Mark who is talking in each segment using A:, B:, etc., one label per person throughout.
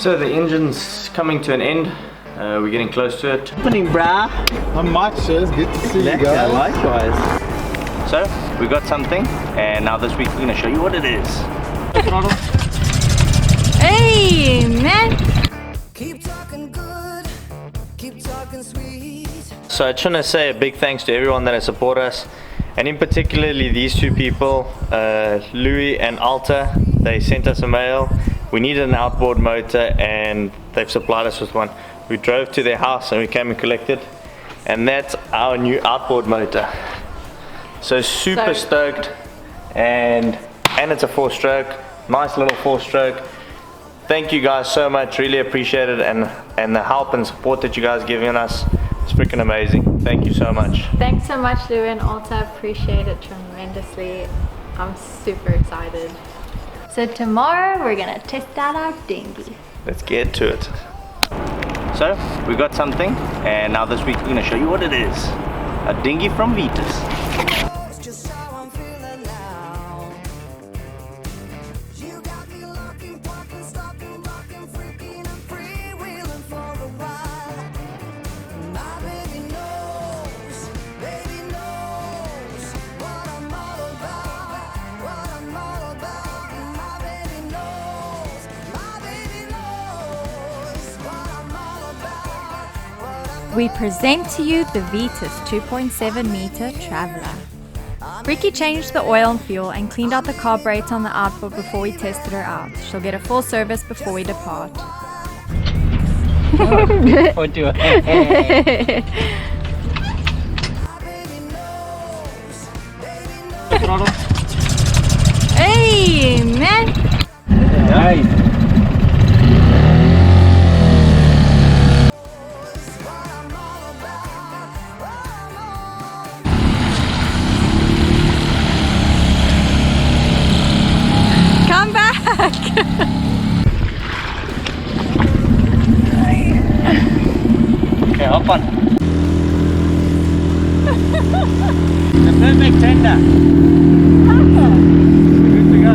A: So the engine's coming to an end. We're getting close to it.
B: Happening, brah.
C: Not much, it's good to see you guys.
B: Likewise.
A: So we got something, and now this week we're gonna show you what it is.
D: Hey, man.
E: Keep talking good, keep talking sweet.
A: So I just want to say a big thanks to everyone that has supported us, and in particularly these two people, Louis and Alta. They sent us a mail. We needed an outboard motor, and they've supplied us with one. We drove to their house and we came and collected, and that's our new outboard motor. So super stoked, and it's a 4-stroke, nice little 4-stroke. Thank you guys so much, really appreciate it, and the help and support that you guys giving us. It's freaking amazing. Thank you so much.
D: Thanks so much, Lou and Alta. Appreciate it tremendously. I'm super excited. So tomorrow we're gonna test out our dinghy.
A: Let's get to it. So we got something, and now this week we're gonna show you what it is. A dinghy from Vitas.
E: It's just how I'm feeling now. You got me locking, popping, stocking, rocking, freaking and freewheeling for a while. My baby knows what I'm all about, what I'm all about. My baby knows what I'm all about, what I'm
D: We present to you the Vitas 2.7 meter Traveller. Ricky changed the oil and fuel and cleaned out the carburetor on the outboard before we tested her out. She'll get a full service before we depart.
B: Or do it.
D: Hey, man.
B: Nice.
D: Come back.
B: Okay, hop on. The perfect tender. Good to go.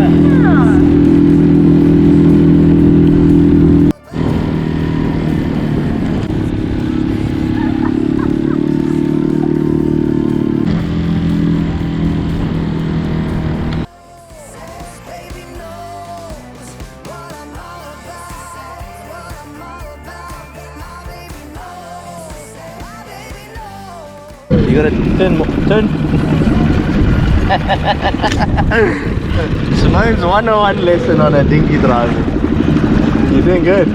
A: You gotta turn. Simone's 101 lesson on a dinghy driving. You're doing good.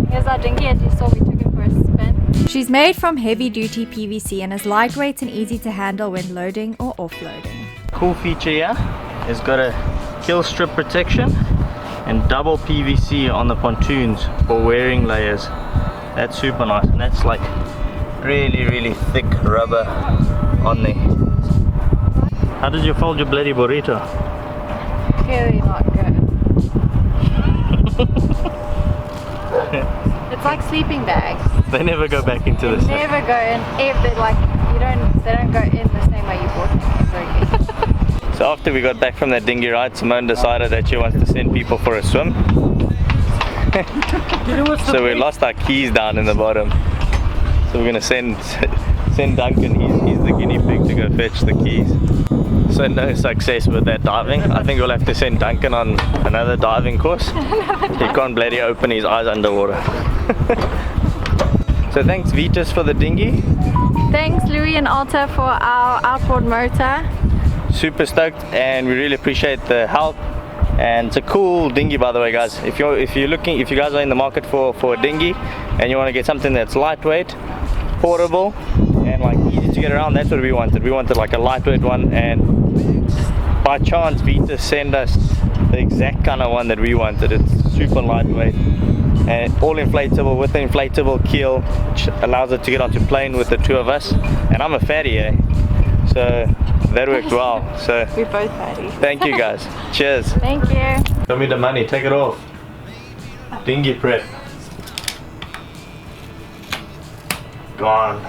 D: Here's our dinghy, as you saw, we took it for a spin. She's made from heavy duty PVC and is lightweight and easy to handle when loading or offloading.
A: Cool feature here, it's got a kill strip protection and double PVC on the pontoons for wearing layers. That's super nice, and that's like really thick rubber on there. How did you fold your bloody burrito?
D: Clearly not good. It's like sleeping bags.
A: They never go back into the
D: They never go in. If they don't go in the same way you bought them.
A: So after we got back from that dinghy ride, Simone decided that she wants to send people for a swim. So we lost our keys down in the bottom. So we're gonna send Duncan, he's the guinea pig, to go fetch the keys. So no success with that diving. I think we'll have to send Duncan on another diving course. He can't bloody open his eyes underwater. So thanks Vitas for the dinghy.
D: Thanks Louis and Alta for our outboard motor.
A: Super stoked, and we really appreciate the help. And it's a cool dinghy, by the way, guys. If you guys are in the market for a dinghy and you want to get something that's lightweight, portable, and like easy to get around, that's what we wanted. We wanted like a lightweight one, and by chance Vita sent us the exact kind of one that we wanted. It's super lightweight and all inflatable with the inflatable keel, which allows it to get onto plane with the two of us. And I'm a fatty, so that worked well. So
D: We're both fatty.
A: thank you guys. Cheers.
D: Thank you.
A: Show me the money, take it off. Dinghy prep. Gone.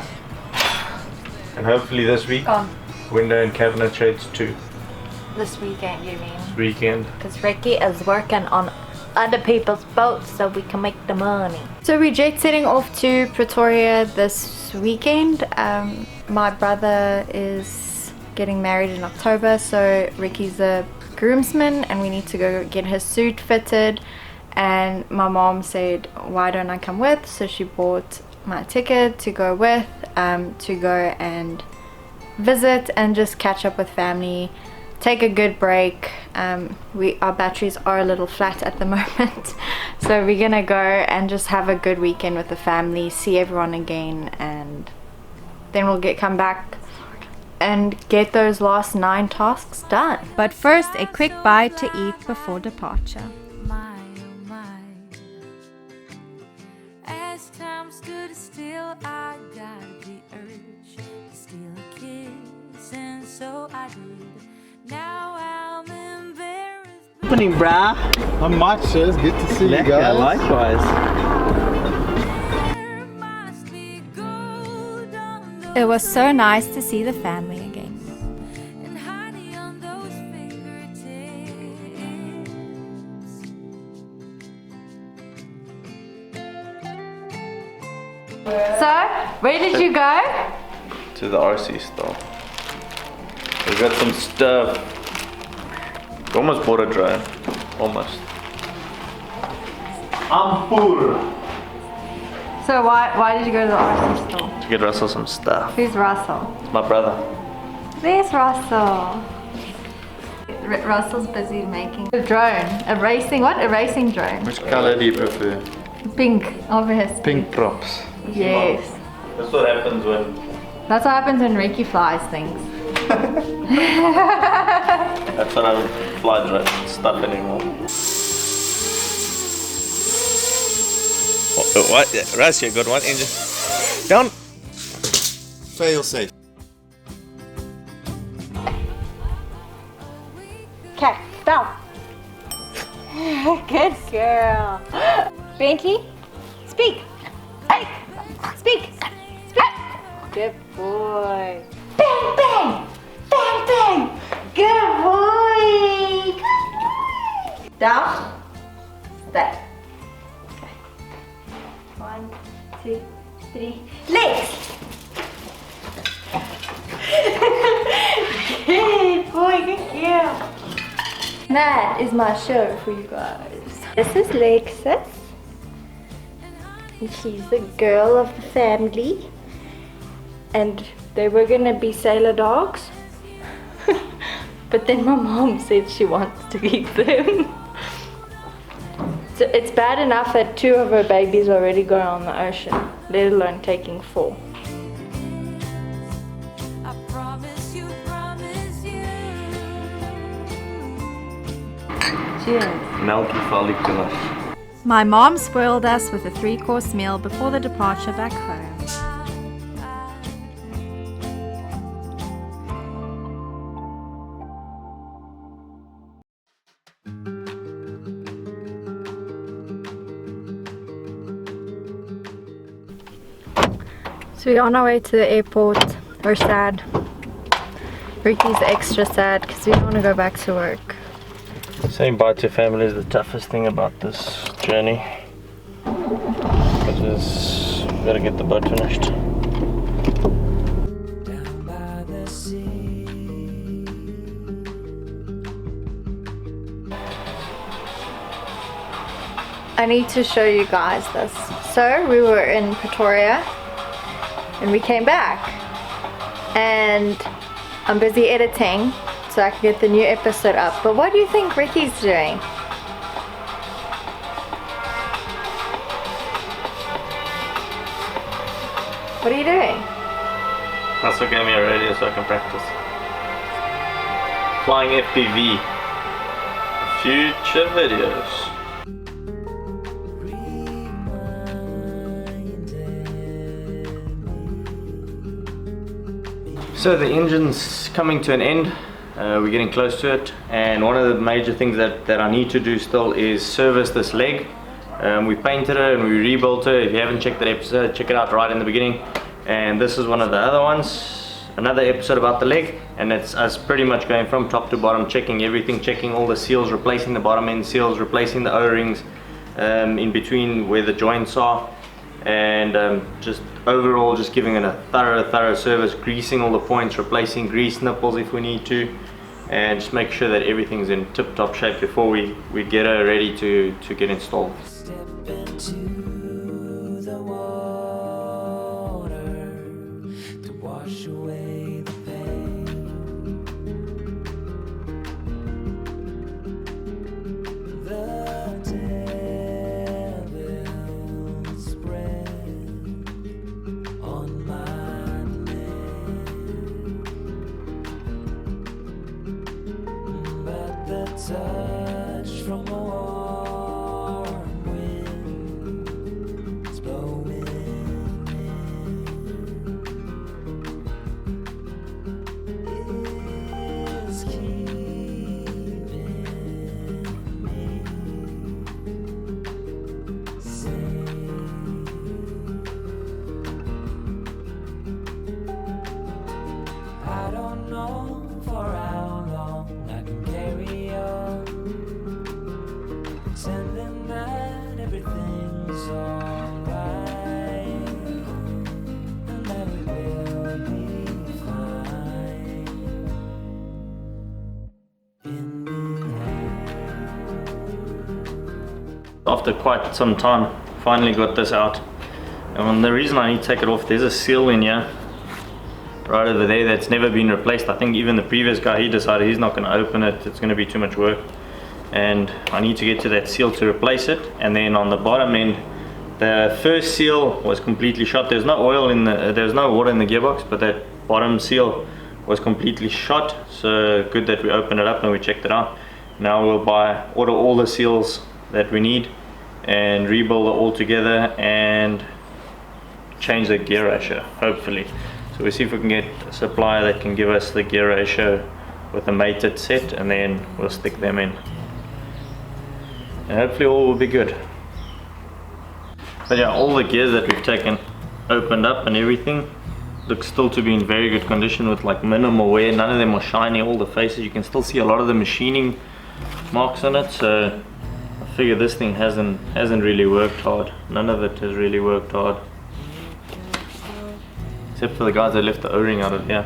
A: And hopefully this week,
D: Gone.
A: window and cabinet shades too.
D: This weekend, you mean?
A: Weekend.
D: Because Ricky is working on
F: other people's boats so we can make the money.
D: So we're jet setting off to Pretoria this weekend. My brother is getting married in October, so Ricky's the groomsman and we need to go get his suit fitted. And my mom said, why don't I come with? So she bought my ticket to go with, to go and visit and just catch up with family, take a good break. Our batteries are a little flat at the moment, so we're gonna go and just have a good weekend with the family, see everyone again, and then we'll come back and get those last 9 tasks done. But first, a quick bite to eat before departure.
E: My, oh my. As time stood still, I got the urge to steal a kiss, and so I did. Now I'm embarrassed.
B: Happening, brah.
C: Not much, sis. Good to see you
B: Lekker,
C: guys.
B: likewise.
E: There must be gold on those
D: It was so nice to see the family again.
E: and honey on those fingertips.
D: So, where did you go?
A: To the RC store. We got some stuff. We almost bought a drone. Almost. I'm poor.
D: So why did you go to the RC store?
A: To get Russell some stuff.
D: Who's Russell?
A: It's my brother.
D: There's Russell. Russell's busy making a drone. A racing drone.
A: Which color do you prefer?
D: Pink, obviously.
A: Pink props.
D: Yes.
A: That's what happens when.
D: That's what happens when Ricky flies things.
A: That's what I don't fly drone stuff anymore. What? Russ, you got one engine. Down.
C: Fail safe.
F: Okay, stop. Good girl. Bentley, speak. Hey, speak. Speak. Good boy. Bang, bang. Bang, bang. Good boy. Good boy. Down. Step. Okay. 1, 2, 3. Legs. Good boy, good girl. That is my show for you guys. This is Lexus. And she's the girl of the family. And they were gonna be sailor dogs. But then my mom said she wants to keep them. So it's bad enough that 2 of her babies already go on the ocean, let alone taking 4.
E: I promise you, promise you.
D: Cheers.
A: Melky folliculaire.
D: My mom spoiled us with a 3-course meal before the departure back home. So we're on our way to the airport. We're sad. Ricky's extra sad because we don't want to go back to work.
A: Saying bye to family is the toughest thing about this journey. Because we've got to get the boat finished.
E: Down by the sea.
D: I need to show you guys this. So we were in Pretoria and we came back and I'm busy editing so I can get the new episode up. But what do you think Ricky's doing? What are you doing?
A: Also gave me a radio so I can practice. Flying FPV. Future videos. So the engine's coming to an end. We're getting close to it, and one of the major things that I need to do still is service this leg. We painted it and we rebuilt it. If you haven't checked that episode, check it out right in the beginning. And this is one of the other ones. another episode about the leg, and it's us pretty much going from top to bottom, checking everything, checking all the seals, replacing the bottom end seals, replacing the O-rings in between where the joints are, and just overall just giving it a thorough service, greasing all the points, replacing grease nipples if we need to, and just make sure that everything's in tip-top shape before we get her ready to get installed.
E: Step into the water to wash away the pain. The devil's breath on my neck, but the touch from a warm wind is blowing in, is keeping me safe. I don't know for how long I can carry on, pretending that everything's alright, and that it will be fine. In the end.
A: After quite some time, finally got this out. And the reason I need to take it off, there's a seal in here right over there that's never been replaced. I think even the previous guy, he decided he's not going to open it, it's going to be too much work, and I need to get to that seal to replace it. And then on the bottom end, the first seal was completely shot. There's no oil in there's no water in the gearbox, but that bottom seal was completely shot, so good that we opened it up and we checked it out. Now we'll order all the seals that we need and rebuild it all together and change the gear ratio, hopefully. So we'll see if we can get a supplier that can give us the gear ratio with a mated set, and then we'll stick them in. And hopefully all will be good. But yeah, all the gears that we've taken, opened up and everything, looks still to be in very good condition with like minimal wear. None of them are shiny. All the faces, you can still see a lot of the machining marks on it. So I figure this thing hasn't really worked hard. None of it has really worked hard, except for the guys that left the O-ring out of here.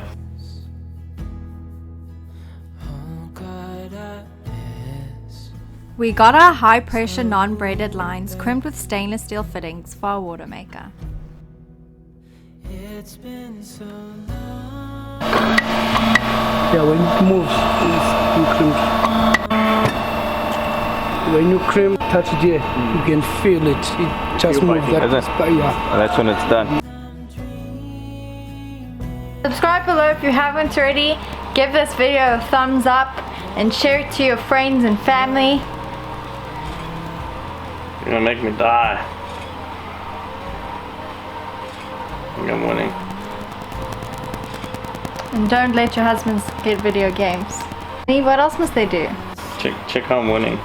D: We got our high pressure non-braided lines crimped with stainless steel fittings for our water maker.
E: It's been so long.
G: Yeah, when it moves, you crimp. When you crimp, touch there, you can feel it. It just moves. Yeah.
A: That's when it's done.
D: Subscribe below if you haven't already. Give this video a thumbs up and share it to your friends and family.
A: You're gonna make me die. I think I'm winning.
D: And don't let your husbands get video games. What else must they do?
A: Check how I'm winning.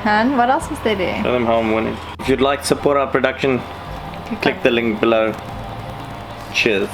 D: Hun, what else must they do?
A: Show them how I'm winning. If you'd like to support our production, click the link below. Cheers.